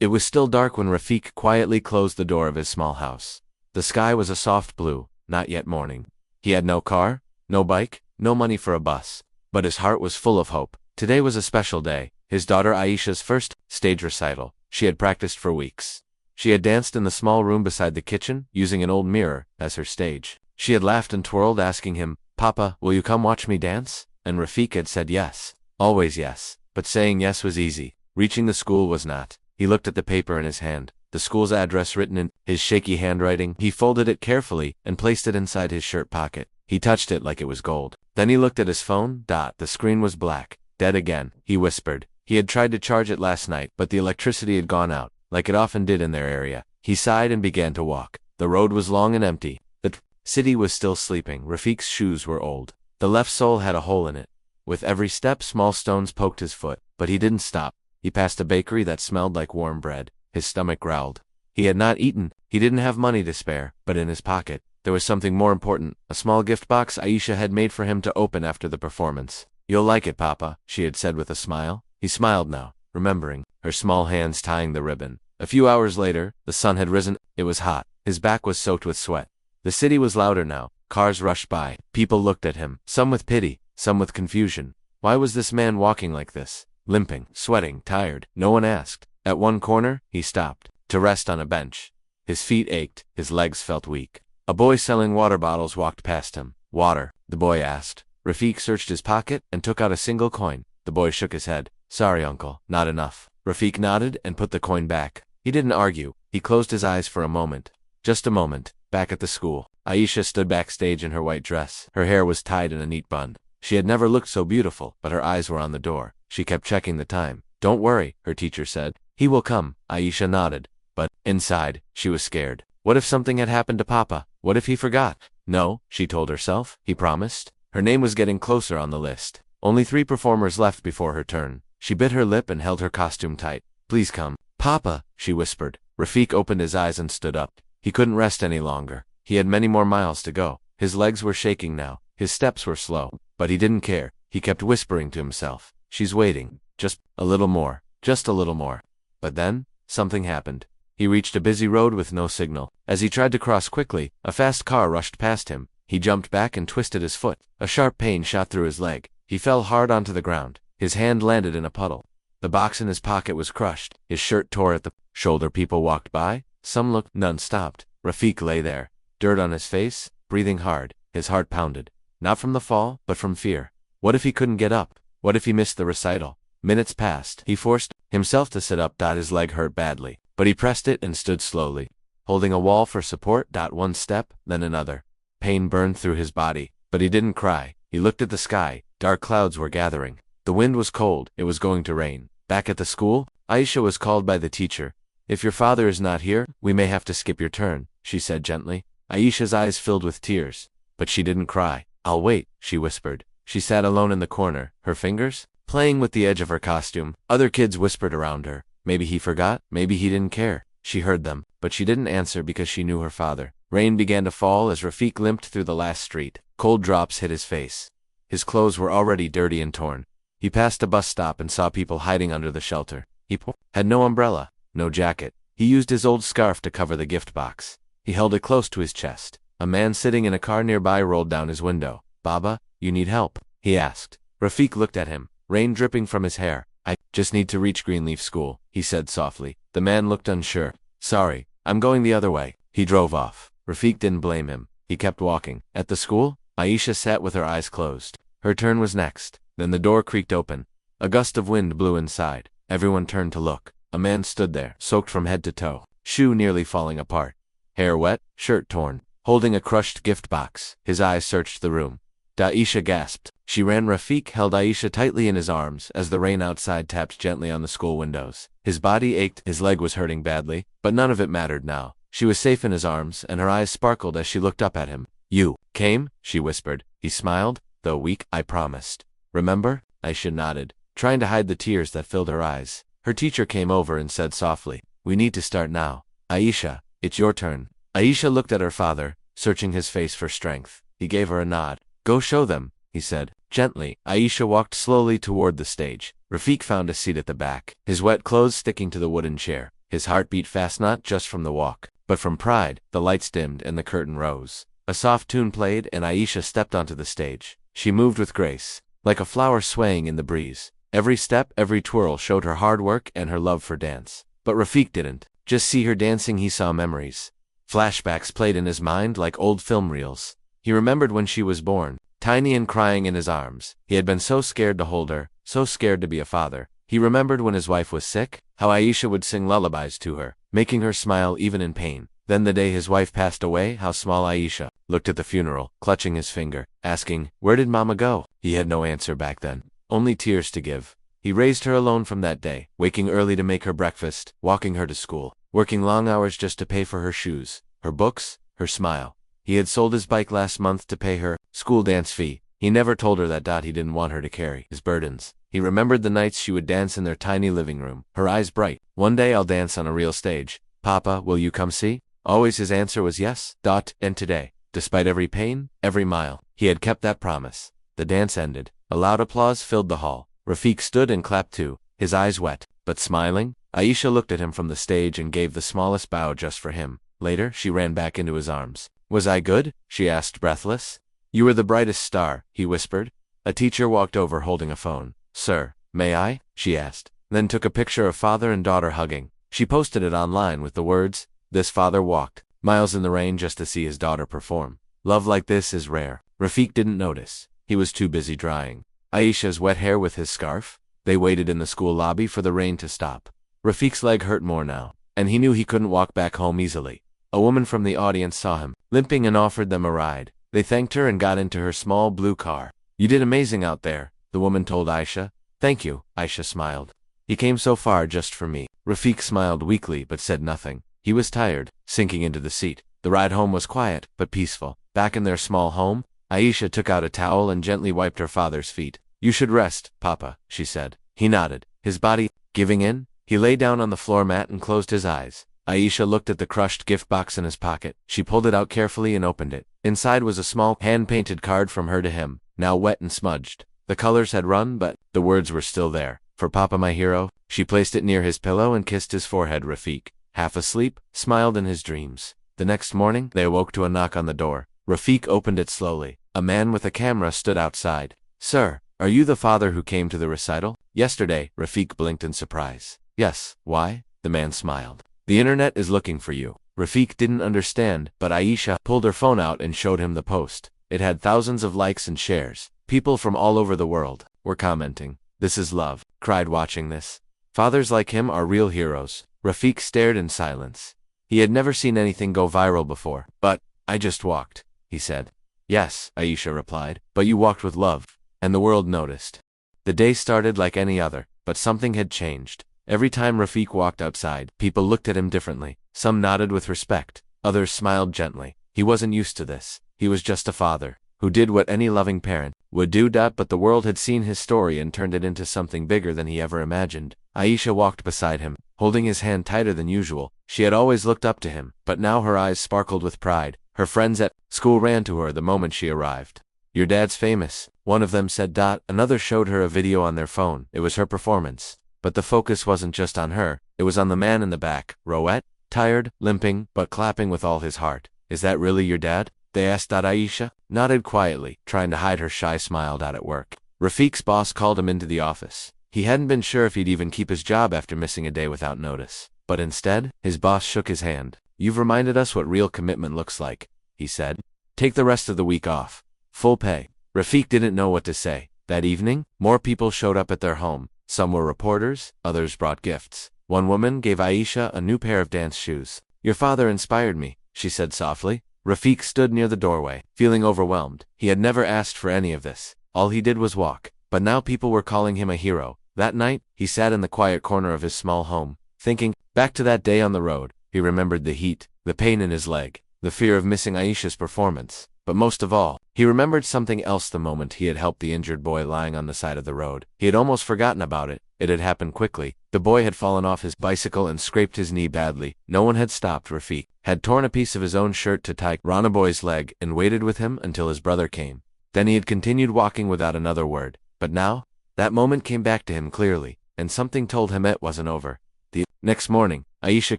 It was still dark when Rafik quietly closed the door of his small house. The sky was a soft blue, not yet morning. He had no car, no bike, no money for a bus, but his heart was full of hope. Today was a special day, his daughter Aisha's first stage recital. She had practiced for weeks. She had danced in the small room beside the kitchen, using an old mirror as her stage. She had laughed and twirled, asking him, "Papa, will you come watch me dance?" And Rafik had said yes. Always yes. But saying yes was easy. Reaching the school was not. He looked at the paper in his hand, the school's address written in his shaky handwriting. He folded it carefully and placed it inside his shirt pocket. He touched it like it was gold. Then he looked at his phone. The screen was black. Dead again, he whispered. He had tried to charge it last night, but the electricity had gone out, like it often did in their area. He sighed and began to walk. The road was long and empty. The city was still sleeping. Rafik's shoes were old. The left sole had a hole in it. With every step, small stones poked his foot, but he didn't stop. He passed a bakery that smelled like warm bread. His stomach growled. He had not eaten. He didn't have money to spare, but in his pocket, there was something more important, a small gift box Aisha had made for him to open after the performance. "You'll like it, Papa," she had said with a smile. He smiled now, remembering, her small hands tying the ribbon. A few hours later, the sun had risen. It was hot. His back was soaked with sweat. The city was louder now. Cars rushed by. People looked at him, some with pity, some with confusion. Why was this man walking like this? Limping, sweating, tired. No one asked. At one corner, he stopped, to rest on a bench. His feet ached, his legs felt weak. A boy selling water bottles walked past him. "Water?" the boy asked. Rafik searched his pocket and took out a single coin. The boy shook his head. "Sorry, uncle, not enough." Rafik nodded and put the coin back. He didn't argue. He closed his eyes for a moment. Just a moment. Back at the school, Aisha stood backstage in her white dress. Her hair was tied in a neat bun. She had never looked so beautiful, but her eyes were on the door. She kept checking the time. "Don't worry," her teacher said. "He will come." Aisha nodded. But, inside, she was scared. What if something had happened to Papa? What if he forgot? No, she told herself. He promised. Her name was getting closer on the list. Only 3 performers left before her turn. She bit her lip and held her costume tight. "Please come." "Papa," she whispered. Rafik opened his eyes and stood up. He couldn't rest any longer. He had many more miles to go. His legs were shaking now. His steps were slow. But he didn't care. He kept whispering to himself. "She's waiting. Just a little more. Just a little more." But then, something happened. He reached a busy road with no signal. As he tried to cross quickly, a fast car rushed past him. He jumped back and twisted his foot. A sharp pain shot through his leg. He fell hard onto the ground. His hand landed in a puddle. The box in his pocket was crushed. His shirt tore at the shoulder. People walked by. Some looked. None stopped. Rafik lay there, dirt on his face, breathing hard. His heart pounded. Not from the fall, but from fear. What if he couldn't get up? What if he missed the recital? Minutes passed. He forced himself to sit up. His leg hurt badly, but he pressed it and stood slowly, holding a wall for support. One step, then another. Pain burned through his body, but he didn't cry. He looked at the sky. Dark clouds were gathering. The wind was cold. It was going to rain. Back at the school, Aisha was called by the teacher. "If your father is not here, we may have to skip your turn," she said gently. Aisha's eyes filled with tears, but she didn't cry. "I'll wait," she whispered. She sat alone in the corner, her fingers playing with the edge of her costume. Other kids whispered around her. Maybe he forgot, maybe he didn't care. She heard them, but she didn't answer because she knew her father. Rain began to fall as Rafik limped through the last street. Cold drops hit his face. His clothes were already dirty and torn. He passed a bus stop and saw people hiding under the shelter. He had no umbrella, no jacket. He used his old scarf to cover the gift box. He held it close to his chest. A man sitting in a car nearby rolled down his window. "Baba, you need help?" he asked. Rafik looked at him, rain dripping from his hair. "I just need to reach Greenleaf School," he said softly. The man looked unsure. "Sorry, I'm going the other way." He drove off. Rafik didn't blame him. He kept walking. At the school, Aisha sat with her eyes closed. Her turn was next. Then the door creaked open. A gust of wind blew inside. Everyone turned to look. A man stood there, soaked from head to toe, shoe nearly falling apart, hair wet, shirt torn, holding a crushed gift box. His eyes searched the room. Aisha gasped. She ran. Rafik held Aisha tightly in his arms as the rain outside tapped gently on the school windows. His body ached, his leg was hurting badly, but none of it mattered now. She was safe in his arms, and her eyes sparkled as she looked up at him. "You came?" she whispered. He smiled, though weak. "I promised. Remember?" Aisha nodded, trying to hide the tears that filled her eyes. Her teacher came over and said softly, "We need to start now. Aisha, it's your turn." Aisha looked at her father, searching his face for strength. He gave her a nod. "Go show them," he said, gently. Aisha walked slowly toward the stage. Rafik found a seat at the back, his wet clothes sticking to the wooden chair. His heart beat fast not just from the walk, but from pride. The lights dimmed and the curtain rose. A soft tune played and Aisha stepped onto the stage. She moved with grace, like a flower swaying in the breeze. Every step, every twirl showed her hard work and her love for dance. But Rafik didn't just see her dancing, he saw memories. Flashbacks played in his mind like old film reels. He remembered when she was born, tiny and crying in his arms. He had been so scared to hold her, so scared to be a father. He remembered when his wife was sick, how Aisha would sing lullabies to her, making her smile even in pain. Then the day his wife passed away, how small Aisha looked at the funeral, clutching his finger, asking, "Where did Mama go?" He had no answer back then, only tears to give. He raised her alone from that day, waking early to make her breakfast, walking her to school, working long hours just to pay for her shoes, her books, her smile. He had sold his bike last month to pay her school dance fee. He never told her that he didn't want her to carry his burdens. He remembered the nights she would dance in their tiny living room, her eyes bright. "One day I'll dance on a real stage. Papa, will you come see?" Always his answer was yes. And today, despite every pain, every mile, he had kept that promise. The dance ended. A loud applause filled the hall. Rafik stood and clapped too, his eyes wet, but smiling. Aisha looked at him from the stage and gave the smallest bow just for him. Later, she ran back into his arms. "Was I good?" she asked, breathless. "You were the brightest star," he whispered. A teacher walked over holding a phone. "Sir, may I?" she asked, then took a picture of father and daughter hugging. She posted it online with the words, "This father walked miles in the rain just to see his daughter perform. Love like this is rare." Rafik didn't notice. He was too busy drying Aisha's wet hair with his scarf. They waited in the school lobby for the rain to stop. Rafik's leg hurt more now, and he knew he couldn't walk back home easily. A woman from the audience saw him, limping, and offered them a ride. They thanked her and got into her small blue car. "You did amazing out there," the woman told Aisha. "Thank you," Aisha smiled. "He came so far just for me." Rafik smiled weakly but said nothing. He was tired, sinking into the seat. The ride home was quiet but peaceful. Back in their small home, Aisha took out a towel and gently wiped her father's feet. "You should rest, Papa," she said. He nodded, his body giving in. He lay down on the floor mat and closed his eyes. Aisha looked at the crushed gift box in his pocket. She pulled it out carefully and opened it. Inside was a small, hand-painted card from her to him, now wet and smudged. The colors had run, but the words were still there. "For Papa, my hero." She placed it near his pillow and kissed his forehead. Rafik, half asleep, smiled in his dreams. The next morning, they awoke to a knock on the door. Rafik opened it slowly. A man with a camera stood outside. "Sir, are you the father who came to the recital?" "Yesterday," Rafik blinked in surprise. "Yes, why?" The man smiled. "The internet is looking for you." Rafik didn't understand, but Aisha pulled her phone out and showed him the post. It had thousands of likes and shares. People from all over the world were commenting. "This is love," cried watching this. "Fathers like him are real heroes." Rafik stared in silence. He had never seen anything go viral before. "But I just walked," he said. "Yes," Aisha replied, "but you walked with love." And the world noticed. The day started like any other, but something had changed. Every time Rafik walked outside, people looked at him differently. Some nodded with respect, others smiled gently. He wasn't used to this. He was just a father who did what any loving parent would do. But the world had seen his story and turned it into something bigger than he ever imagined. Aisha walked beside him, holding his hand tighter than usual. She had always looked up to him, but now her eyes sparkled with pride. Her friends at school ran to her the moment she arrived. "Your dad's famous," one of them said. Another showed her a video on their phone. It was her performance. But the focus wasn't just on her, it was on the man in the back, Roet, tired, limping, but clapping with all his heart. "Is that really your dad?" they asked. Aisha nodded quietly, trying to hide her shy smile. At work, Rafik's boss called him into the office. He hadn't been sure if he'd even keep his job after missing a day without notice. But instead, his boss shook his hand. "You've reminded us what real commitment looks like," he said. "Take the rest of the week off. Full pay." Rafik didn't know what to say. That evening, more people showed up at their home. Some were reporters, others brought gifts. One woman gave Aisha a new pair of dance shoes. "Your father inspired me," she said softly. Rafik stood near the doorway, feeling overwhelmed. He had never asked for any of this. All he did was walk. But now people were calling him a hero. That night, he sat in the quiet corner of his small home, thinking back to that day on the road. He remembered the heat, the pain in his leg, the fear of missing Aisha's performance. But most of all, he remembered something else: the moment he had helped the injured boy lying on the side of the road. He had almost forgotten about it. It had happened quickly. The boy had fallen off his bicycle and scraped his knee badly. No one had stopped. Rafik had torn a piece of his own shirt to tie Ranaboy's leg and waited with him until his brother came. Then he had continued walking without another word. But now, that moment came back to him clearly, and something told him it wasn't over. The next morning, Aisha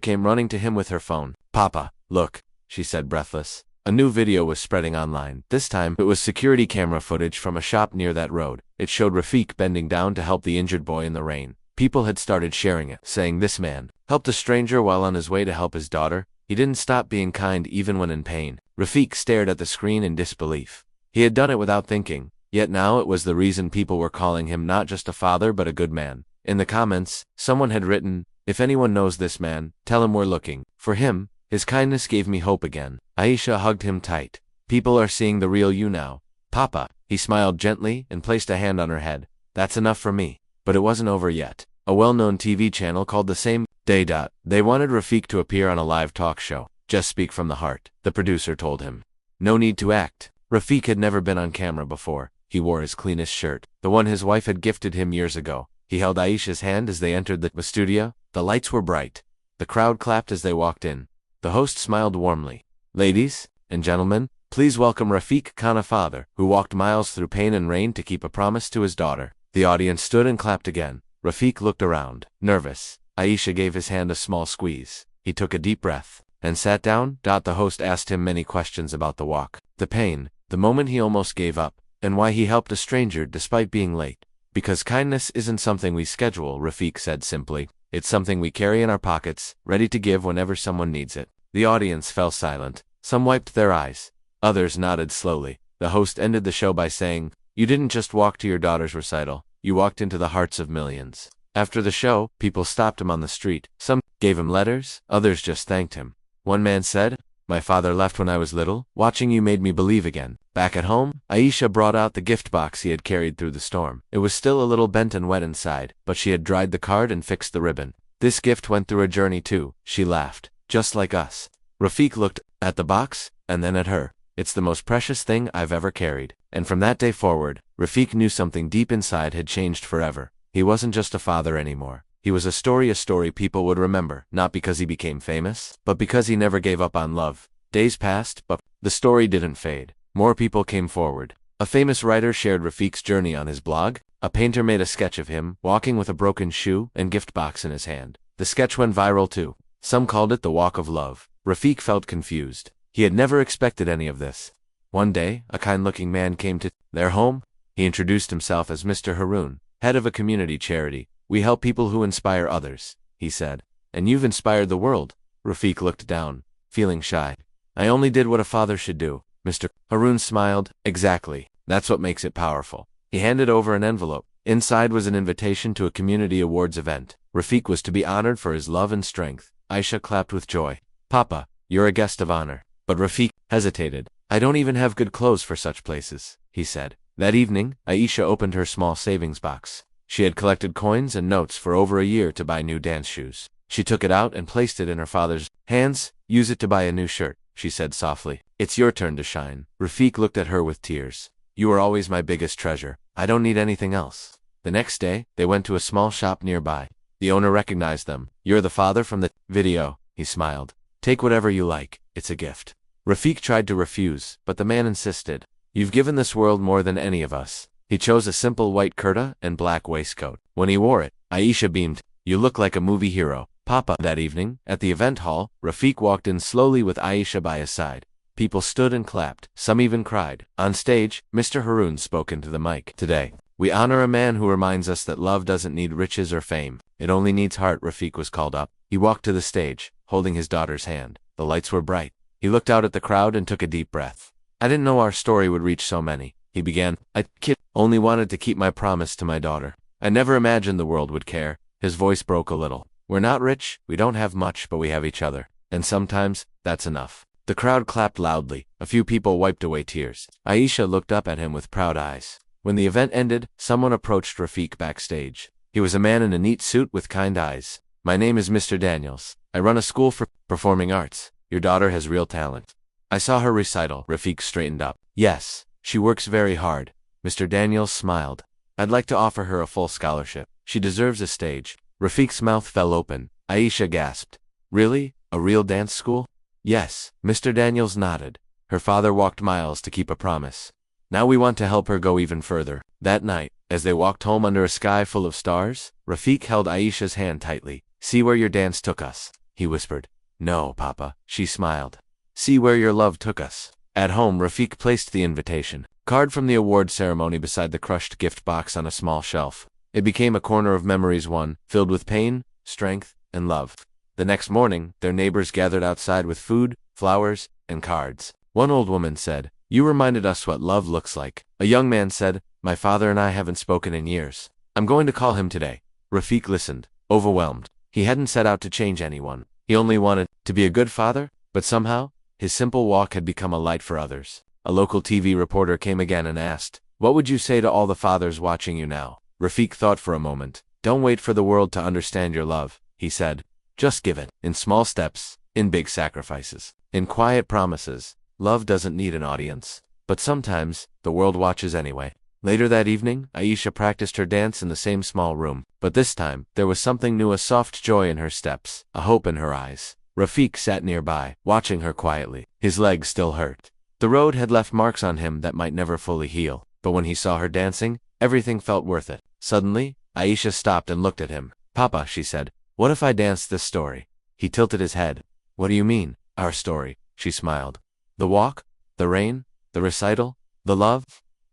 came running to him with her phone. "Papa, look," she said breathless. A new video was spreading online. This time, it was security camera footage from a shop near that road. It showed Rafik bending down to help the injured boy in the rain. People had started sharing it, saying this man helped a stranger while on his way to help his daughter. He didn't stop being kind even when in pain. Rafik stared at the screen in disbelief. He had done it without thinking, yet now it was the reason people were calling him not just a father but a good man. In the comments, someone had written, "If anyone knows this man, tell him we're looking for him. His kindness gave me hope again." Aisha hugged him tight. "People are seeing the real you now, Papa." He smiled gently and placed a hand on her head. "That's enough for me." But it wasn't over yet. A well-known TV channel called the same day. They wanted Rafik to appear on a live talk show. "Just speak from the heart," the producer told him. No need to act. Rafik had never been on camera before. He wore his cleanest shirt, the one his wife had gifted him years ago. He held Aisha's hand as they entered the studio. The lights were bright. The crowd clapped as they walked in. The host smiled warmly. "Ladies and gentlemen, please welcome Rafik Khan, a father who walked miles through pain and rain to keep a promise to his daughter." The audience stood and clapped again. Rafik looked around, nervous. Aisha gave his hand a small squeeze. He took a deep breath and sat down. The host asked him many questions about the walk, the pain, the moment he almost gave up, and why he helped a stranger despite being late. "Because kindness isn't something we schedule," Rafik said simply. "It's something we carry in our pockets, ready to give whenever someone needs it." The audience fell silent. Some wiped their eyes. Others nodded slowly. The host ended the show by saying, "You didn't just walk to your daughter's recital. You walked into the hearts of millions." After the show, people stopped him on the street. Some gave him letters, others just thanked him. One man said, "My father left when I was little. Watching you made me believe again." Back at home, Aisha brought out the gift box he had carried through the storm. It was still a little bent and wet inside, but she had dried the card and fixed the ribbon. "This gift went through a journey too," she laughed. "Just like us." Rafik looked at the box, and then at her. "It's the most precious thing I've ever carried." And from that day forward, Rafik knew something deep inside had changed forever. He wasn't just a father anymore. He was a story people would remember, not because he became famous, but because he never gave up on love. Days passed, but the story didn't fade. More people came forward. A famous writer shared Rafik's journey on his blog. A painter made a sketch of him, walking with a broken shoe and gift box in his hand. The sketch went viral too. Some called it the Walk of Love. Rafik felt confused. He had never expected any of this. One day, a kind-looking man came to their home. He introduced himself as Mr. Haroon, head of a community charity. "We help people who inspire others," he said. "And you've inspired the world." Rafik looked down, feeling shy. "I only did what a father should do." Mr. Haroon smiled. "Exactly. That's what makes it powerful." He handed over an envelope. Inside was an invitation to a community awards event. Rafik was to be honored for his love and strength. Aisha clapped with joy. "Papa, you're a guest of honor." But Rafik hesitated. "I don't even have good clothes for such places," he said. That evening, Aisha opened her small savings box. She had collected coins and notes for over a year to buy new dance shoes. She took it out and placed it in her father's hands. "Use it to buy a new shirt," she said softly. "It's your turn to shine." Rafik looked at her with tears. "You are always my biggest treasure. I don't need anything else." The next day, they went to a small shop nearby. The owner recognized them. "You're the father from the video," he smiled. "Take whatever you like. It's a gift." Rafik tried to refuse, but the man insisted. "You've given this world more than any of us." He chose a simple white kurta and black waistcoat. When he wore it, Aisha beamed. "You look like a movie hero, Papa." That evening, at the event hall, Rafik walked in slowly with Aisha by his side. People stood and clapped. Some even cried. On stage, Mr. Haroon spoke into the mic. "Today, we honor a man who reminds us that love doesn't need riches or fame. It only needs heart." Rafik was called up. He walked to the stage, holding his daughter's hand. The lights were bright. He looked out at the crowd and took a deep breath. "I didn't know our story would reach so many," he began. "I only wanted to keep my promise to my daughter. I never imagined the world would care." His voice broke a little. "We're not rich, we don't have much, but we have each other. And sometimes, that's enough." The crowd clapped loudly. A few people wiped away tears. Aisha looked up at him with proud eyes. When the event ended, someone approached Rafik backstage. He was a man in a neat suit with kind eyes. "My name is Mr. Daniels. I run a school for performing arts. Your daughter has real talent. I saw her recital." Rafik straightened up. "Yes, she works very hard." Mr. Daniels smiled. "I'd like to offer her a full scholarship. She deserves a stage." Rafik's mouth fell open. Aisha gasped. "Really? A real dance school?" "Yes." Mr. Daniels nodded. "Her father walked miles to keep a promise. Now we want to help her go even further." That night, as they walked home under a sky full of stars, Rafik held Aisha's hand tightly. See where your dance took us, he whispered. No, Papa, she smiled. See where your love took us. At home, Rafik placed the invitation card from the award ceremony beside the crushed gift box on a small shelf. It became a corner of memories, one filled with pain, strength, and love. The next morning, their neighbors gathered outside with food, flowers, and cards. One old woman said, "You reminded us what love looks like." A young man said, "My father and I haven't spoken in years. I'm going to call him today." Rafik listened, overwhelmed. He hadn't set out to change anyone. He only wanted to be a good father, but somehow, his simple walk had become a light for others. A local TV reporter came again and asked, "What would you say to all the fathers watching you now?" Rafik thought for a moment. "Don't wait for the world to understand your love," he said. "Just give it, in small steps, in big sacrifices, in quiet promises. Love doesn't need an audience. But sometimes, the world watches anyway." Later that evening, Aisha practiced her dance in the same small room. But this time, there was something new, a soft joy in her steps, a hope in her eyes. Rafik sat nearby, watching her quietly. His legs still hurt. The road had left marks on him that might never fully heal. But when he saw her dancing, everything felt worth it. Suddenly, Aisha stopped and looked at him. "Papa," she said, "what if I danced this story?" He tilted his head. "What do you mean, our story?" She smiled. "The walk, the rain, the recital, the love?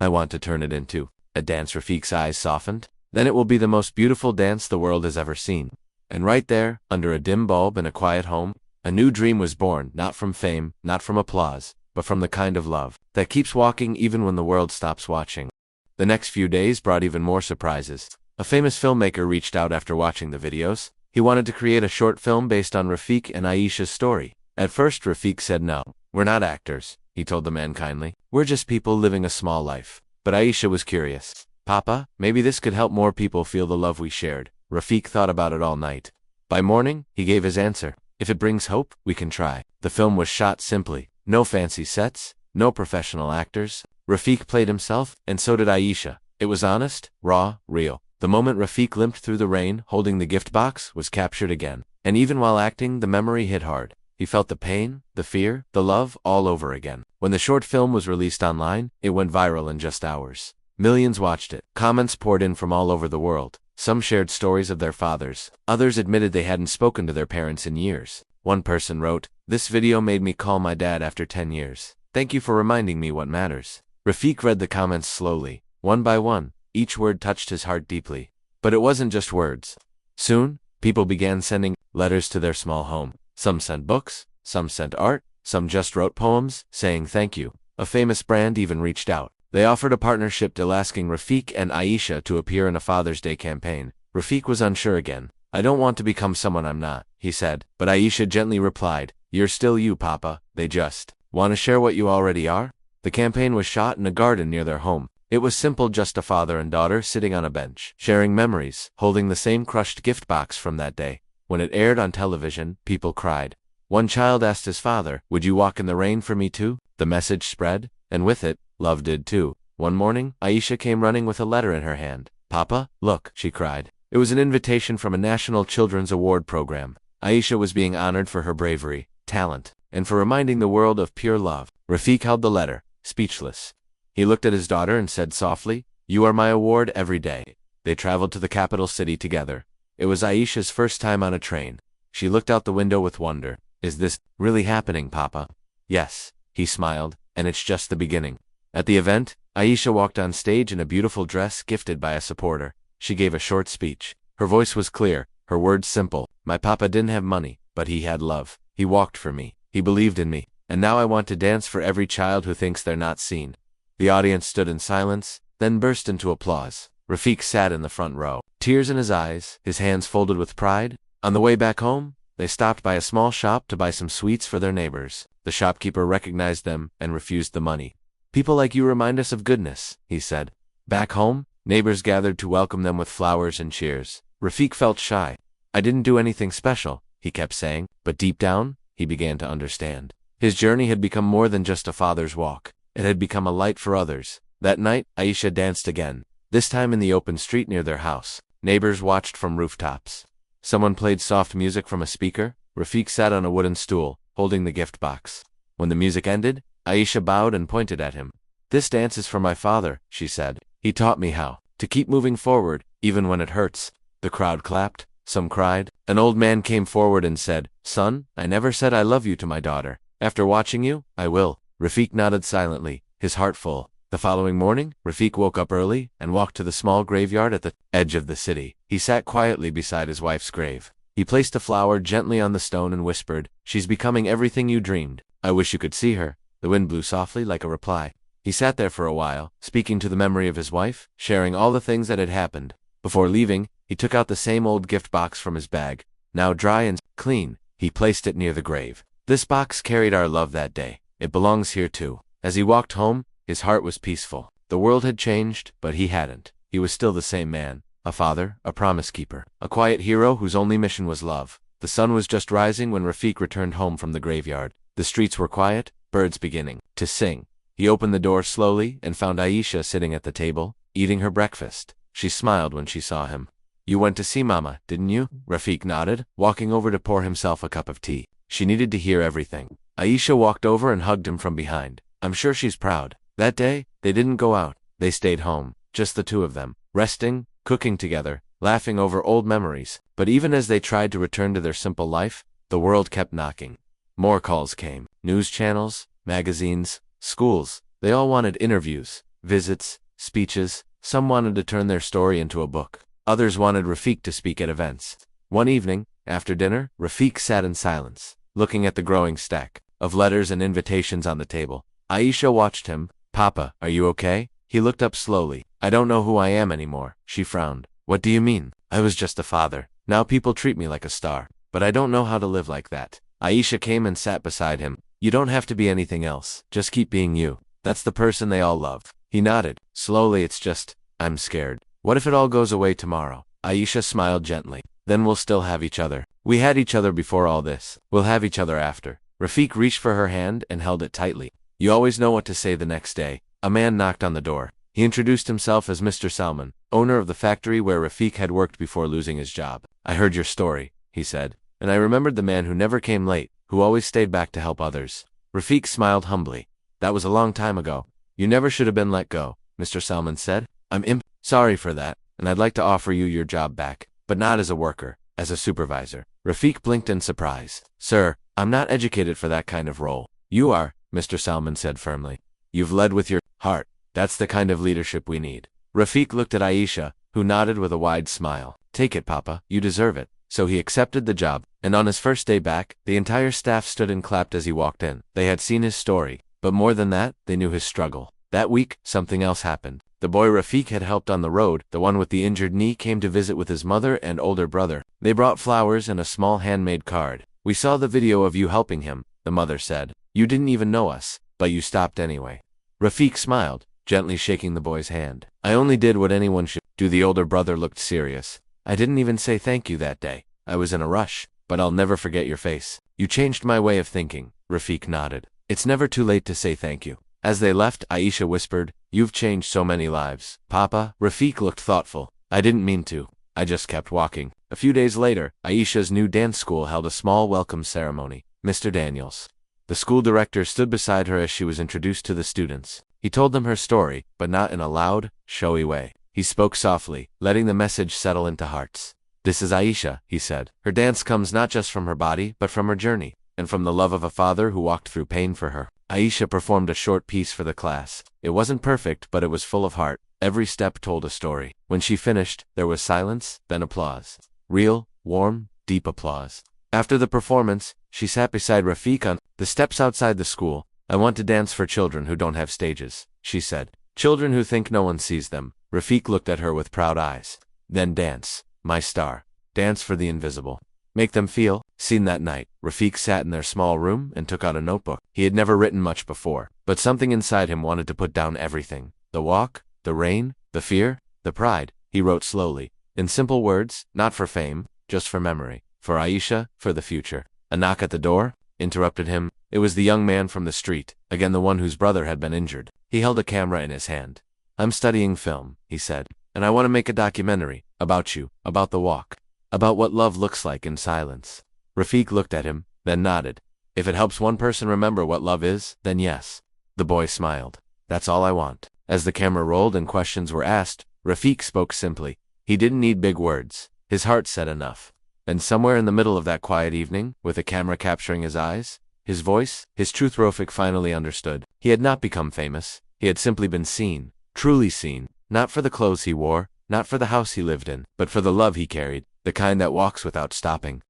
I want to turn it into a dance." Rafik's eyes softened. "Then it will be the most beautiful dance the world has ever seen." And right there, under a dim bulb in a quiet home, a new dream was born, not from fame, not from applause, but from the kind of love that keeps walking even when the world stops watching. The next few days brought even more surprises. A famous filmmaker reached out after watching the videos. He wanted to create a short film based on Rafik and Aisha's story. At first, Rafik said no. "We're not actors," he told the man kindly. "We're just people living a small life." But Aisha was curious. "Papa, maybe this could help more people feel the love we shared." Rafik thought about it all night. By morning, he gave his answer. "If it brings hope, we can try." The film was shot simply. No fancy sets, no professional actors. Rafik played himself, and so did Aisha. It was honest, raw, real. The moment Rafik limped through the rain, holding the gift box, was captured again. And even while acting, the memory hit hard. He felt the pain, the fear, the love, all over again. When the short film was released online, it went viral in just hours. Millions watched it. Comments poured in from all over the world. Some shared stories of their fathers. Others admitted they hadn't spoken to their parents in years. One person wrote, "This video made me call my dad after 10 years. Thank you for reminding me what matters." Rafik read the comments slowly. One by one, each word touched his heart deeply. But it wasn't just words. Soon, people began sending letters to their small home. Some sent books, some sent art, some just wrote poems, saying thank you. A famous brand even reached out. They offered a partnership deal asking Rafik and Aisha to appear in a Father's Day campaign. Rafik was unsure again. "I don't want to become someone I'm not," he said. But Aisha gently replied, "You're still you, Papa. They just want to share what you already are." The campaign was shot in a garden near their home. It was simple, just a father and daughter sitting on a bench, sharing memories, holding the same crushed gift box from that day. When it aired on television, people cried. One child asked his father, "Would you walk in the rain for me too?" The message spread, and with it, love did too. One morning, Aisha came running with a letter in her hand. "Papa, look," she cried. It was an invitation from a National Children's Award program. Aisha was being honored for her bravery, talent, and for reminding the world of pure love. Rafik held the letter, speechless. He looked at his daughter and said softly, "You are my award every day." They traveled to the capital city together. It was Aisha's first time on a train. She looked out the window with wonder. "Is this really happening, Papa?" "Yes," he smiled, "and it's just the beginning." At the event, Aisha walked on stage in a beautiful dress gifted by a supporter. She gave a short speech. Her voice was clear, her words simple. "My papa didn't have money, but he had love. He walked for me. He believed in me. And now I want to dance for every child who thinks they're not seen." The audience stood in silence, then burst into applause. Rafik sat in the front row, tears in his eyes, his hands folded with pride. On the way back home, they stopped by a small shop to buy some sweets for their neighbors. The shopkeeper recognized them and refused the money. "People like you remind us of goodness," he said. Back home, neighbors gathered to welcome them with flowers and cheers. Rafik felt shy. "I didn't do anything special," he kept saying, but deep down, he began to understand. His journey had become more than just a father's walk. It had become a light for others. That night, Aisha danced again, this time in the open street near their house. Neighbors watched from rooftops. Someone played soft music from a speaker. Rafik sat on a wooden stool, holding the gift box. When the music ended, Aisha bowed and pointed at him. "This dance is for my father," she said. "He taught me how to keep moving forward, even when it hurts." The crowd clapped. some cried. An old man came forward and said, "Son, I never said I love you to my daughter. After watching you, I will." Rafik nodded silently, his heart full. The following morning, Rafik woke up early and walked to the small graveyard at the edge of the city. He sat quietly beside his wife's grave. He placed a flower gently on the stone and whispered, "She's becoming everything you dreamed. I wish you could see her." The wind blew softly like a reply. He sat there for a while, speaking to the memory of his wife, sharing all the things that had happened. Before leaving, he took out the same old gift box from his bag. Now dry and clean, he placed it near the grave. "This box carried our love that day. It belongs here too." As he walked home, his heart was peaceful. The world had changed, but he hadn't. He was still the same man, a father, a promise keeper, a quiet hero whose only mission was love. The sun was just rising when Rafik returned home from the graveyard. The streets were quiet, birds beginning to sing. He opened the door slowly and found Aisha sitting at the table, eating her breakfast. She smiled when she saw him. "You went to see Mama, didn't you?" Rafik nodded, walking over to pour himself a cup of tea. She needed to hear everything. Aisha walked over and hugged him from behind. "I'm sure she's proud." That day, they didn't go out. They stayed home, just the two of them, resting, cooking together, laughing over old memories. But even as they tried to return to their simple life, the world kept knocking. More calls came. News channels, magazines, schools. They all wanted interviews, visits, speeches. Some wanted to turn their story into a book. Others wanted Rafik to speak at events. One evening, after dinner, Rafik sat in silence, looking at the growing stack of letters and invitations on the table. Aisha watched him. "Papa, are you okay?" He looked up slowly. "I don't know who I am anymore." She frowned. "What do you mean?" "I was just a father. Now people treat me like a star. But I don't know how to live like that." Aisha came and sat beside him. "You don't have to be anything else. Just keep being you. That's the person they all love." He nodded. Slowly, "It's just, I'm scared. What if it all goes away tomorrow?" Aisha smiled gently. "Then we'll still have each other. We had each other before all this. We'll have each other after." Rafik reached for her hand and held it tightly. You always know what to say the next day. A man knocked on the door. He introduced himself as Mr. Salman, owner of the factory where Rafik had worked before losing his job. "I heard your story," he said, "and I remembered the man who never came late, who always stayed back to help others." Rafik smiled humbly. "That was a long time ago. You never should have been let go," Mr. Salman said. "I'm sorry for that, and I'd like to offer you your job back, but not as a worker, as a supervisor." Rafik blinked in surprise. "Sir, I'm not educated for that kind of role." "You are," Mr. Salman said firmly. "You've led with your heart. That's the kind of leadership we need." Rafik looked at Aisha, who nodded with a wide smile. "Take it, Papa. You deserve it." So he accepted the job, and on his first day back, the entire staff stood and clapped as he walked in. They had seen his story, but more than that, they knew his struggle. That week, something else happened. The boy Rafik had helped on the road, the one with the injured knee, came to visit with his mother and older brother. They brought flowers and a small handmade card. "We saw the video of you helping him," the mother said. "You didn't even know us, but you stopped anyway." Rafik smiled, gently shaking the boy's hand. "I only did what anyone should do." The older brother looked serious. "I didn't even say thank you that day. I was in a rush, but I'll never forget your face. You changed my way of thinking." Rafik nodded. "It's never too late to say thank you." As they left, Aisha whispered, "You've changed so many lives, Papa." Rafik looked thoughtful. "I didn't mean to. I just kept walking." A few days later, Aisha's new dance school held a small welcome ceremony. Mr. Daniels, the school director, stood beside her as she was introduced to the students. He told them her story, but not in a loud, showy way. He spoke softly, letting the message settle into hearts. "This is Aisha," he said. "Her dance comes not just from her body, but from her journey, and from the love of a father who walked through pain for her." Aisha performed a short piece for the class. It wasn't perfect, but it was full of heart. Every step told a story. When she finished, there was silence, then applause. Real, warm, deep applause. After the performance, she sat beside Rafik on the steps outside the school. "I want to dance for children who don't have stages," she said. "Children who think no one sees them." Rafik looked at her with proud eyes. "Then dance, my star. Dance for the invisible. Make them feel seen." That night, Rafik sat in their small room and took out a notebook. He had never written much before, but something inside him wanted to put down everything. The walk, the rain, the fear, the pride. He wrote slowly, in simple words, not for fame, just for memory. For Aisha, for the future. A knock at the door interrupted him. It was the young man from the street, again the one whose brother had been injured. He held a camera in his hand. "I'm studying film," he said, "and I want to make a documentary about you, about the walk, about what love looks like in silence." Rafik looked at him, then nodded. "If it helps one person remember what love is, then yes." The boy smiled. "That's all I want." As the camera rolled and questions were asked, Rafik spoke simply. He didn't need big words. His heart said enough. And somewhere in the middle of that quiet evening, with a camera capturing his eyes, his voice, his truth, Rafik finally understood. He had not become famous. He had simply been seen, truly seen, not for the clothes he wore, not for the house he lived in, but for the love he carried, the kind that walks without stopping.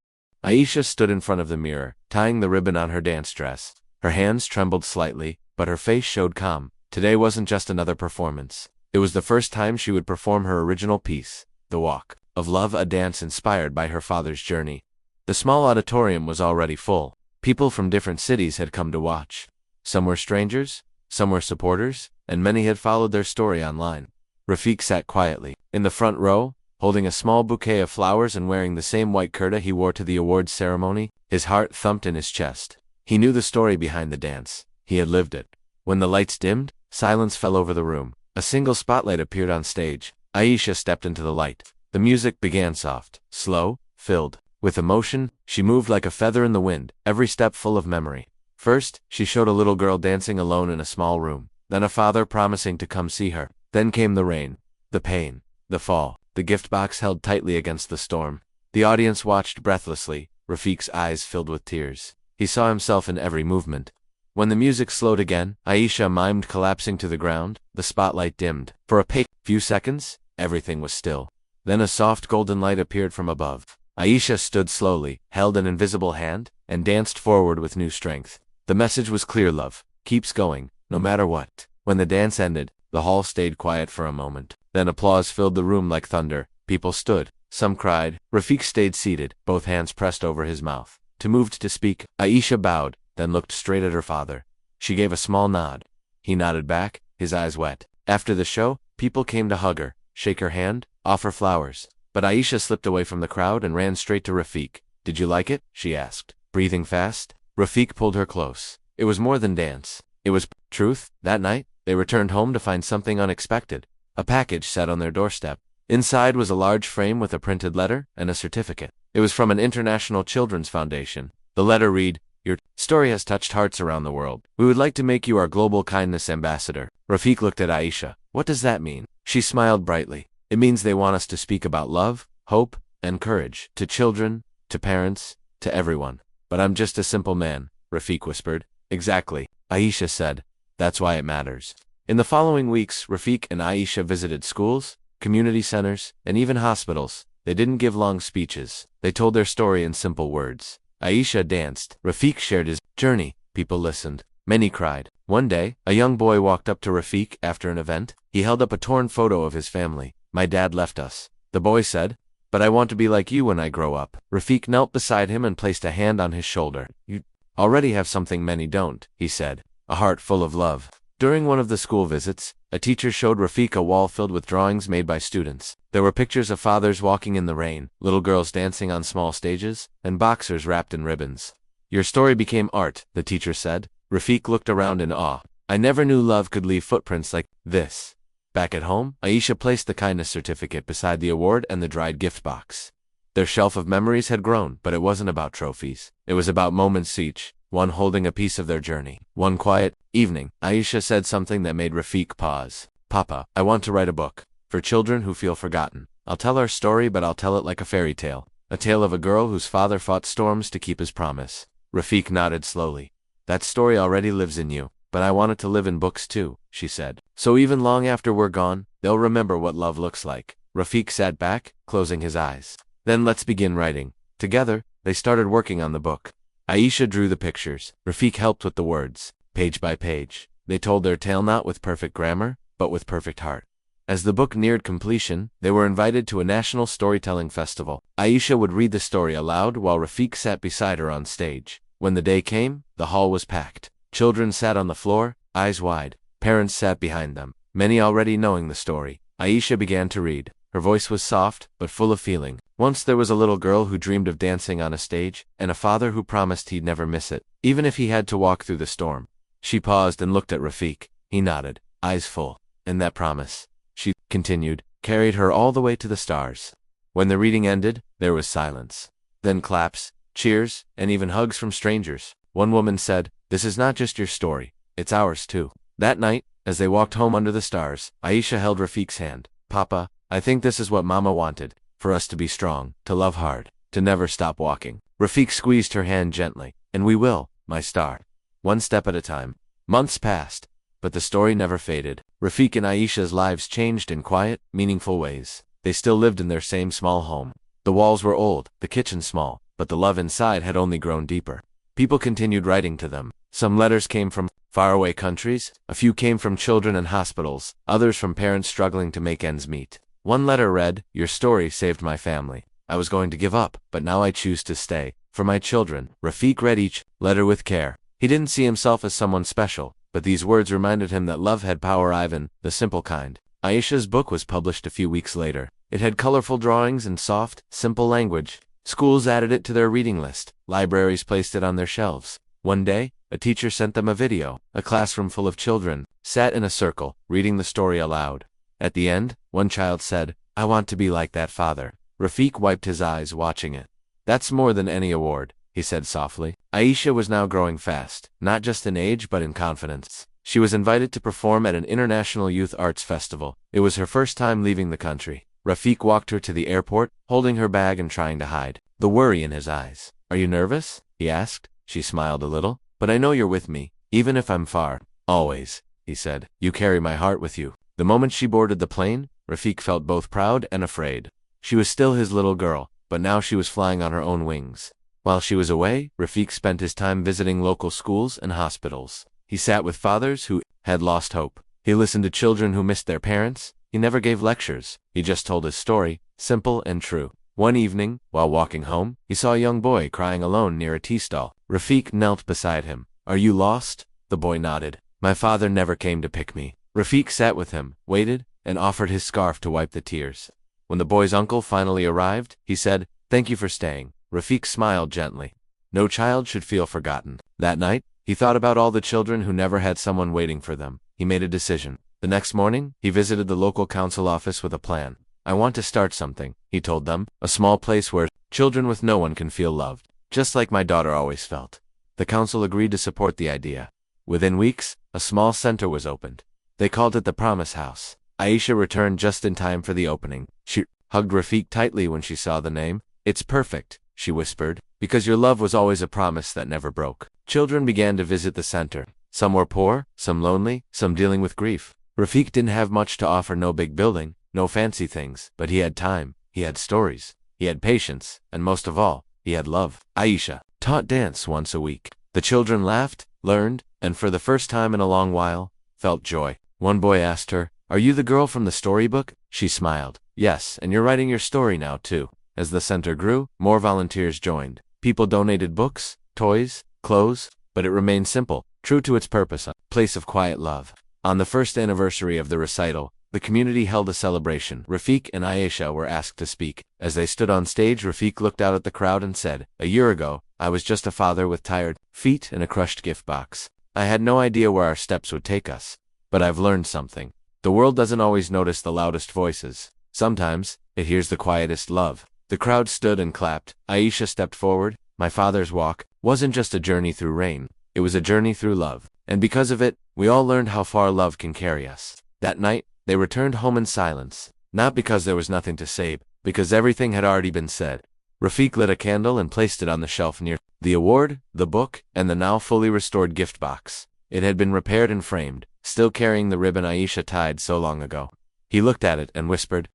Aisha stood in front of the mirror, tying the ribbon on her dance dress. Her hands trembled slightly, but her face showed calm. Today wasn't just another performance. It was the first time she would perform her original piece, The Walk of Love, a dance inspired by her father's journey. The small auditorium was already full. People from different cities had come to watch. Some were strangers, some were supporters, and many had followed their story online. Rafik sat quietly, in the front row, holding a small bouquet of flowers and wearing the same white kurta he wore to the awards ceremony. His heart thumped in his chest. He knew the story behind the dance. He had lived it. When the lights dimmed, silence fell over the room. A single spotlight appeared on stage. Aisha stepped into the light. The music began soft, slow, filled with emotion. She moved like a feather in the wind, every step full of memory. First, she showed a little girl dancing alone in a small room, then a father promising to come see her. Then came the rain, the pain, the fall, the gift box held tightly against the storm. The audience watched breathlessly, Rafik's eyes filled with tears. He saw himself in every movement. When the music slowed again, Aisha mimed collapsing to the ground. The spotlight dimmed. For a few seconds, everything was still. Then a soft golden light appeared from above. Aisha stood slowly, held an invisible hand, and danced forward with new strength. The message was clear: love keeps going, no matter what. When the dance ended, the hall stayed quiet for a moment. Then applause filled the room like thunder. People stood. Some cried. Rafik stayed seated, both hands pressed over his mouth. Too moved to speak, Aisha bowed, then looked straight at her father. She gave a small nod. He nodded back, his eyes wet. After the show, people came to hug her, shake her hand, offer flowers. But Aisha slipped away from the crowd and ran straight to Rafik. Did you like it? She asked, breathing fast. Rafik pulled her close. It was more than dance. It was truth. That night, they returned home to find something unexpected. A package sat on their doorstep. Inside was a large frame with a printed letter and a certificate. It was from an international children's foundation. The letter read, "Your story has touched hearts around the world. We would like to make you our global kindness ambassador." Rafik looked at Aisha. What does that mean? She smiled brightly. It means they want us to speak about love, hope, and courage. To children, to parents, to everyone. But I'm just a simple man, Rafik whispered. Exactly, Aisha said. That's why it matters. In the following weeks, Rafik and Aisha visited schools, community centers, and even hospitals. They didn't give long speeches. They told their story in simple words. Aisha danced. Rafik shared his journey. People listened. Many cried. One day, a young boy walked up to Rafik after an event. He held up a torn photo of his family. My dad left us. The boy said, but I want to be like you when I grow up. Rafik knelt beside him and placed a hand on his shoulder. You already have something many don't, he said. A heart full of love. During one of the school visits, a teacher showed Rafik a wall filled with drawings made by students. There were pictures of fathers walking in the rain, little girls dancing on small stages, and boxers wrapped in ribbons. Your story became art, the teacher said. Rafik looked around in awe. I never knew love could leave footprints like this. Back at home, Aisha placed the kindness certificate beside the award and the dried gift box. Their shelf of memories had grown, but it wasn't about trophies. It was about moments each, one holding a piece of their journey. One quiet evening, Aisha said something that made Rafik pause. Papa, I want to write a book. For children who feel forgotten. I'll tell our story, but I'll tell it like a fairy tale. A tale of a girl whose father fought storms to keep his promise. Rafik nodded slowly. That story already lives in you, but I want it to live in books too, she said. So even long after we're gone, they'll remember what love looks like. Rafik sat back, closing his eyes. Then let's begin writing. Together, they started working on the book. Aisha drew the pictures. Rafik helped with the words, page by page. They told their tale not with perfect grammar, but with perfect heart. As the book neared completion, they were invited to a national storytelling festival. Aisha would read the story aloud while Rafik sat beside her on stage. When the day came, the hall was packed. Children sat on the floor, eyes wide. Parents sat behind them, many already knowing the story. Aisha began to read. Her voice was soft, but full of feeling. Once there was a little girl who dreamed of dancing on a stage, and a father who promised he'd never miss it, even if he had to walk through the storm. She paused and looked at Rafik. He nodded, eyes full. And that promise, she continued, carried her all the way to the stars. When the reading ended, there was silence. Then claps, cheers, and even hugs from strangers. One woman said, "This is not just your story, it's ours too." That night, as they walked home under the stars, Aisha held Rafik's hand. Papa, I think this is what Mama wanted, for us to be strong, to love hard, to never stop walking. Rafik squeezed her hand gently. And we will, my star. One step at a time. Months passed, but the story never faded. Rafik and Aisha's lives changed in quiet, meaningful ways. They still lived in their same small home. The walls were old, the kitchen small, but the love inside had only grown deeper. People continued writing to them. Some letters came from faraway countries, a few came from children in hospitals, others from parents struggling to make ends meet. One letter read, "Your story saved my family. I was going to give up, but now I choose to stay. For my children." Rafik read each letter with care. He didn't see himself as someone special, but these words reminded him that love had power, even the simple kind. Aisha's book was published a few weeks later. It had colorful drawings and soft, simple language. Schools added it to their reading list. Libraries placed it on their shelves. One day, a teacher sent them a video. A classroom full of children sat in a circle, reading the story aloud. At the end, one child said, "I want to be like that father." Rafik wiped his eyes watching it. "That's more than any award," he said softly. Aisha was now growing fast, not just in age but in confidence. She was invited to perform at an international youth arts festival. It was her first time leaving the country. Rafik walked her to the airport, holding her bag and trying to hide the worry in his eyes. "Are you nervous?" he asked. She smiled a little. "But I know you're with me, even if I'm far." "Always," he said. "You carry my heart with you." The moment she boarded the plane, Rafik felt both proud and afraid. She was still his little girl, but now she was flying on her own wings. While she was away, Rafik spent his time visiting local schools and hospitals. He sat with fathers who had lost hope. He listened to children who missed their parents. He never gave lectures. He just told his story, simple and true. One evening, while walking home, he saw a young boy crying alone near a tea stall. Rafik knelt beside him. "Are you lost?" The boy nodded. "My father never came to pick me." Rafik sat with him, waited, and offered his scarf to wipe the tears. When the boy's uncle finally arrived, he said, "Thank you for staying." Rafik smiled gently. No child should feel forgotten. That night, he thought about all the children who never had someone waiting for them. He made a decision. The next morning, he visited the local council office with a plan. "I want to start something," he told them, "a small place where children with no one can feel loved, just like my daughter always felt." The council agreed to support the idea. Within weeks, a small center was opened. They called it the Promise House. Aisha returned just in time for the opening. She hugged Rafik tightly when she saw the name. "It's perfect," she whispered, "because your love was always a promise that never broke." Children began to visit the center. Some were poor, some lonely, some dealing with grief. Rafik didn't have much to offer, no big building, no fancy things, but he had time, he had stories, he had patience, and most of all, he had love. Aisha taught dance once a week. The children laughed, learned, and for the first time in a long while, felt joy. One boy asked her, "Are you the girl from the storybook?" She smiled. "Yes, and you're writing your story now too." As the center grew, more volunteers joined. People donated books, toys, clothes, but it remained simple, true to its purpose, a place of quiet love. On the first anniversary of the recital, the community held a celebration. Rafik and Aisha were asked to speak. As they stood on stage, Rafik looked out at the crowd and said, "A year ago, I was just a father with tired feet and a crushed gift box. I had no idea where our steps would take us. But I've learned something. The world doesn't always notice the loudest voices. Sometimes, it hears the quietest love." The crowd stood and clapped. Aisha stepped forward. "My father's walk wasn't just a journey through rain. It was a journey through love. And because of it, we all learned how far love can carry us." That night, they returned home in silence. Not because there was nothing to say, because everything had already been said. Rafik lit a candle and placed it on the shelf near the award, the book, and the now fully restored gift box. It had been repaired and framed, still carrying the ribbon Aisha tied so long ago. He looked at it and whispered,